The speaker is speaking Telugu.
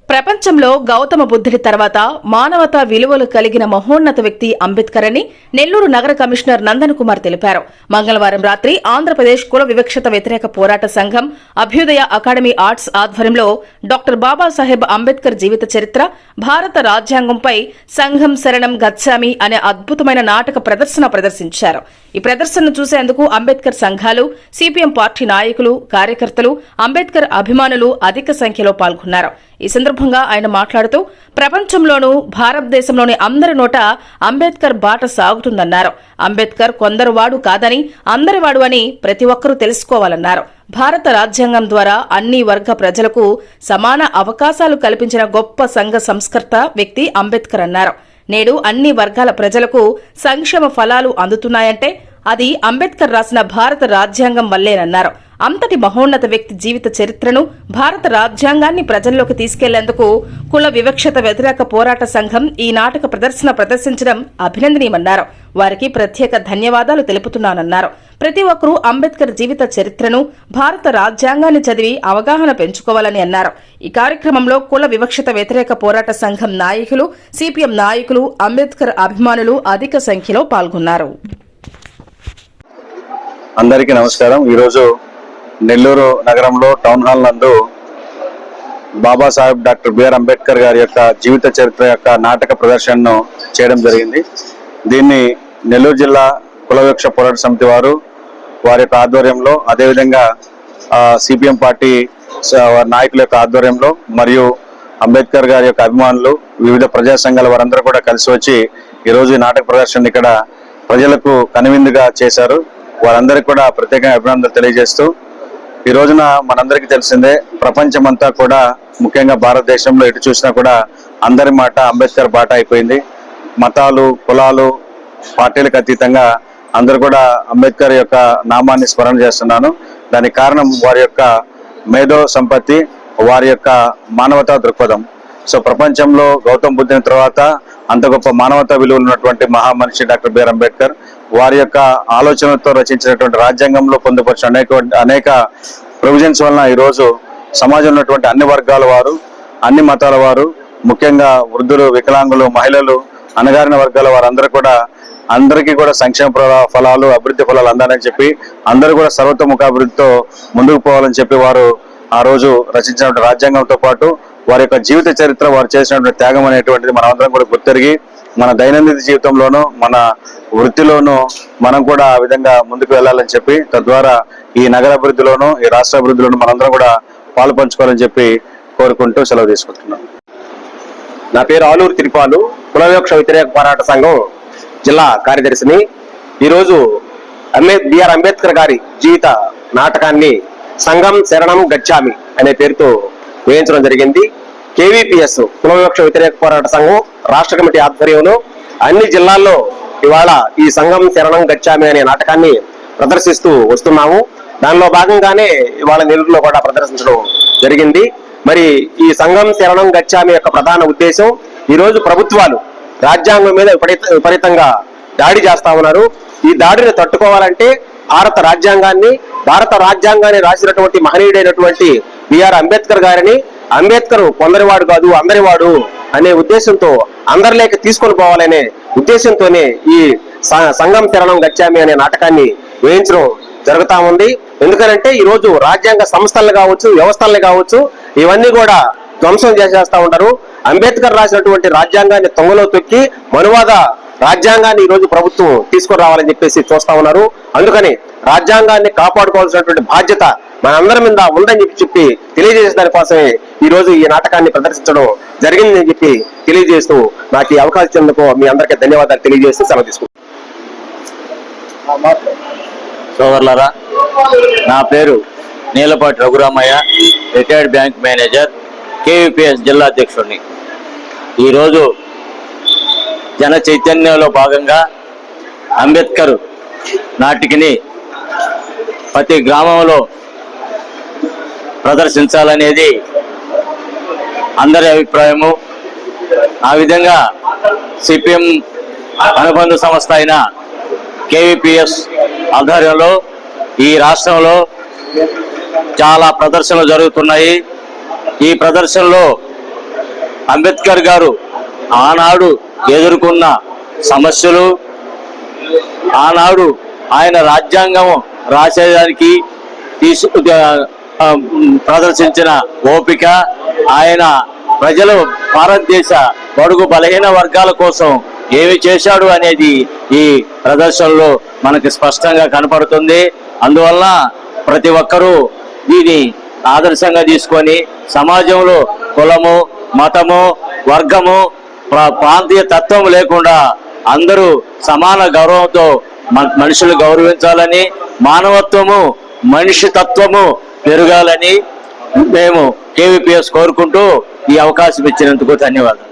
ప్రపంచంలో గౌతమ బుద్ధుడి తర్వాత మానవతా విలువలు కలిగిన మహోన్నత వ్యక్తి అంబేద్కర్ అని నెల్లూరు నగర కమిషనర్ నందన్ కుమార్ తెలిపారు. మంగళవారం రాత్రి ఆంధ్రప్రదేశ్ కుల వివక్షత వ్యతిరేక పోరాట సంఘం అభ్యుదయ అకాడమీ ఆర్ట్స్ ఆధ్వర్యంలో డాక్టర్ బాబాసాహెబ్ అంబేద్కర్ జీవిత చరిత్ర, భారత రాజ్యాంగంపై సంఘం శరణం గచ్చామి అనే అద్భుతమైన నాటక ప్రదర్శించారు. ఈ ప్రదర్శనను చూసేందుకు అంబేద్కర్ సంఘాలు, సిపిఎం పార్టీ నాయకులు, కార్యకర్తలు, అంబేద్కర్ అభిమానులు అధిక సంఖ్యలో పాల్గొన్నారు. ఈ సందర్భంగా ఆయన మాట్లాడుతూ ప్రపంచంలోనూ భారతదేశంలోని అందరి నోట అంబేద్కర్ బాట సాగుతుందన్నారు. అంబేద్కర్ కొందరువాడు కాదని అందరివాడు అని ప్రతి ఒక్కరూ తెలుసుకోవాలన్నారు. భారత రాజ్యాంగం ద్వారా అన్ని వర్గ ప్రజలకు సమాన అవకాశాలు కల్పించిన గొప్ప సంఘ సంస్కర్త వ్యక్తి అంబేద్కర్ అన్నారు. నేడు అన్ని వర్గాల ప్రజలకు సంక్షేమ ఫలాలు అందుతున్నాయంటే అది అంబేద్కర్ రాసిన భారత రాజ్యాంగం వల్లేనన్నారు. అంతటి మహోన్నత వ్యక్తి జీవిత చరిత్రను, భారత రాజ్యాంగాన్ని ప్రజల్లోకి తీసుకెళ్లేందుకు కుల వివక్షత వ్యతిరేక పోరాట సంఘం ఈ నాటక ప్రదర్శించడం అభినందనీయమన్నారు. వారికి ప్రత్యేక ధన్యవాదాలు తెలుపుతున్నానన్నారు. ప్రతి ఒక్కరూ అంబేద్కర్ జీవిత చరిత్రను, భారత రాజ్యాంగాన్ని చదివి అవగాహన పెంచుకోవాలని అన్నారు. ఈ కార్యక్రమంలో కుల వివక్షత వ్యతిరేక పోరాట సంఘం నాయకులు, సిపిఎం నాయకులు, అంబేద్కర్ అభిమానులు అధిక సంఖ్యలో పాల్గొన్నారు. అందరికీ నమస్కారం. ఈరోజు నెల్లూరు నగరంలో టౌన్ హాల్ నందు బాబాసాహెబ్ డాక్టర్ బిఆర్ అంబేద్కర్ గారి యొక్క జీవిత చరిత్ర యొక్క నాటక ప్రదర్శనను చేయడం జరిగింది. దీన్ని నెల్లూరు జిల్లా కుల వివక్ష పోరాట సమితి వారి యొక్క ఆధ్వర్యంలో, అదేవిధంగా సిపిఎం పార్టీ నాయకుల యొక్క ఆధ్వర్యంలో మరియు అంబేద్కర్ గారి యొక్క అభిమానులు, వివిధ ప్రజా సంఘాల వారందరూ కూడా కలిసి వచ్చి ఈరోజు ఈ నాటక ప్రదర్శన ఇక్కడ ప్రజలకు కనువిందుగా చేశారు. వారందరికీ కూడా ప్రత్యేకంగా అభినందనలు తెలియజేస్తూ, ఈ రోజున మనందరికీ తెలిసిందే, ప్రపంచమంతా కూడా ముఖ్యంగా భారతదేశంలో ఎటు చూసినా కూడా అందరి మాట అంబేద్కర్ బాట అయిపోయింది. మతాలు, కులాలు, పార్టీలకు అతీతంగా అందరూ కూడా అంబేద్కర్ యొక్క నామాన్ని స్మరణ చేస్తున్నాను. దానికి కారణం వారి యొక్క మేధో సంపత్తి, వారి యొక్క మానవతా దృక్పథం. సో ప్రపంచంలో గౌతమ బుద్ధుని తర్వాత అంత గొప్ప మానవతా విలువలు ఉన్నటువంటి మహామనిషి డాక్టర్ బిఆర్ అంబేద్కర్ వారి యొక్క ఆలోచనలతో రచించినటువంటి రాజ్యాంగంలో పొందుపరిచిన అనేక ప్రొవిజన్స్ వలన ఈరోజు సమాజంలో ఉన్నటువంటి అన్ని వర్గాల వారు, అన్ని మతాల వారు, ముఖ్యంగా వృద్ధులు, వికలాంగులు, మహిళలు, అణగారిన వర్గాల అందరికీ కూడా సంక్షేమ ఫలాలు, అభివృద్ధి ఫలాలు అందాలని చెప్పి అందరూ కూడా సర్వతోముఖాభివృద్ధితో ముందుకు పోవాలని చెప్పి వారు ఆ రోజు రచించినటువంటి రాజ్యాంగంతో పాటు వారి యొక్క జీవిత చరిత్ర, వారు చేసినటువంటి త్యాగం అనేటువంటిది మనం అందరం కూడా గుర్తెరిగి మన దైనందిన జీవితంలోనూ, మన వృత్తిలోనూ మనం కూడా ఆ విధంగా ముందుకు వెళ్ళాలని చెప్పి, తద్వారా ఈ నగర అభివృద్ధిలోనూ, ఈ రాష్ట్ర అభివృద్ధిలోనూ మనందరం కూడా పాలు పంచుకోవాలని చెప్పి కోరుకుంటూ సెలవు తీసుకుంటున్నాం. నా పేరు ఆలూరు తిరుపాలు, కుల వివక్ష వ్యతిరేక పోరాట సంఘం జిల్లా కార్యదర్శిని. ఈరోజు బిఆర్ అంబేద్కర్ గారి జీవిత నాటకాన్ని సంఘం శరణం గచ్చామి అనే పేరుతో వేయించడం జరిగింది. కేవీపీఎస్ కుల వివక్ష వ్యతిరేక పోరాట సంఘం రాష్ట్ర కమిటీ ఆధ్వర్యంలో అన్ని జిల్లాల్లో ఇవాళ ఈ సంఘం శరణం గచ్చామి అనే నాటకాన్ని ప్రదర్శిస్తూ వస్తున్నాము. దానిలో భాగంగానే ఇవాళ నెల్లూరులో కూడా ప్రదర్శించడం జరిగింది. మరి ఈ సంఘం శరణం గచ్చామి యొక్క ప్రధాన ఉద్దేశం, ఈరోజు ప్రభుత్వాలు రాజ్యాంగం మీద విపరీతంగా దాడి చేస్తా ఉన్నారు. ఈ దాడిని తట్టుకోవాలంటే భారత రాజ్యాంగాన్ని రాసినటువంటి మహనీయుడైనటువంటి బిఆర్ అంబేద్కర్ గారిని, అంబేద్కర్ కొందరివాడు కాదు అందరివాడు అనే ఉద్దేశంతో అందరిలోకి తీసుకొని పోవాలనే ఉద్దేశంతోనే ఈ సంఘం శరణం గచ్చామి అనే నాటకాన్ని వేయించడం జరుగుతా ఉంది. ఎందుకంటే ఈ రోజు రాజ్యాంగ సంస్థలు కావచ్చు, వ్యవస్థల్ని కావచ్చు, ఇవన్నీ కూడా ధ్వంసం చేసేస్తా ఉంటారు. అంబేద్కర్ రాసినటువంటి రాజ్యాంగాన్ని తొంగలో తొక్కి మనువాద రాజ్యాంగాన్ని ఈ రోజు ప్రభుత్వం తీసుకొని రావాలని చెప్పేసి చూస్తా ఉన్నారు. అందుకని రాజ్యాంగాన్ని కాపాడుకోవాల్సినటువంటి బాధ్యత మనందరి మీద ఉందని చెప్పి తెలియజేసే దానికోసమే ఈ రోజు ఈ నాటకాన్ని ప్రదర్శించడం జరిగిందని చెప్పి తెలియజేస్తూ నాకు ఈ అవకాశం ఇచ్చినందుకు మీ అందరికీ ధన్యవాదాలు తెలియజేస్తూ సెలవు తీసుకుంటాను. సోదరులారా, నా పేరు Neelapati Raghuramayya, retired bank manager, KVPS జిల్లా అధ్యక్షుడిని. ఈరోజు జన చైతన్యంలో భాగంగా అంబేద్కర్ నాటికని ప్రతి గ్రామంలో ప్రదర్శించాలనేది అందరి అభిప్రాయము. ఆ విధంగా సిపిఎం అనుబంధ సంస్థ అయిన కేవీపీఎస్ ఆధ్వర్యంలో ఈ రాష్ట్రంలో చాలా ప్రదర్శనలు జరుగుతున్నాయి. ఈ ప్రదర్శనలో అంబేద్కర్ గారు ఆనాడు ఎదుర్కొన్న సమస్యలు, ఆనాడు ఆయన రాజ్యాంగం రాసేదానికి ప్రదర్శించిన ఓపిక, ఆయన ప్రజలు భారతదేశ బడుగు బలహీన వర్గాల కోసం ఏమి చేశాడు అనేది ఈ ప్రదర్శనలో మనకి స్పష్టంగా కనపడుతుంది. అందువల్ల ప్రతి ఒక్కరూ దీన్ని ఆదర్శంగా తీసుకొని సమాజంలో కులము, మతము, వర్గము, ప్రాంతీయ తత్వం లేకుండా అందరూ సమాన గౌరవంతో మనుషులు గౌరవించాలని, మానవత్వము, మనిషి తత్వము పెరగాలని మేము కేవీపీఎస్ కోరుకుంటూ ఈ అవకాశం ఇచ్చినందుకు ధన్యవాదాలు.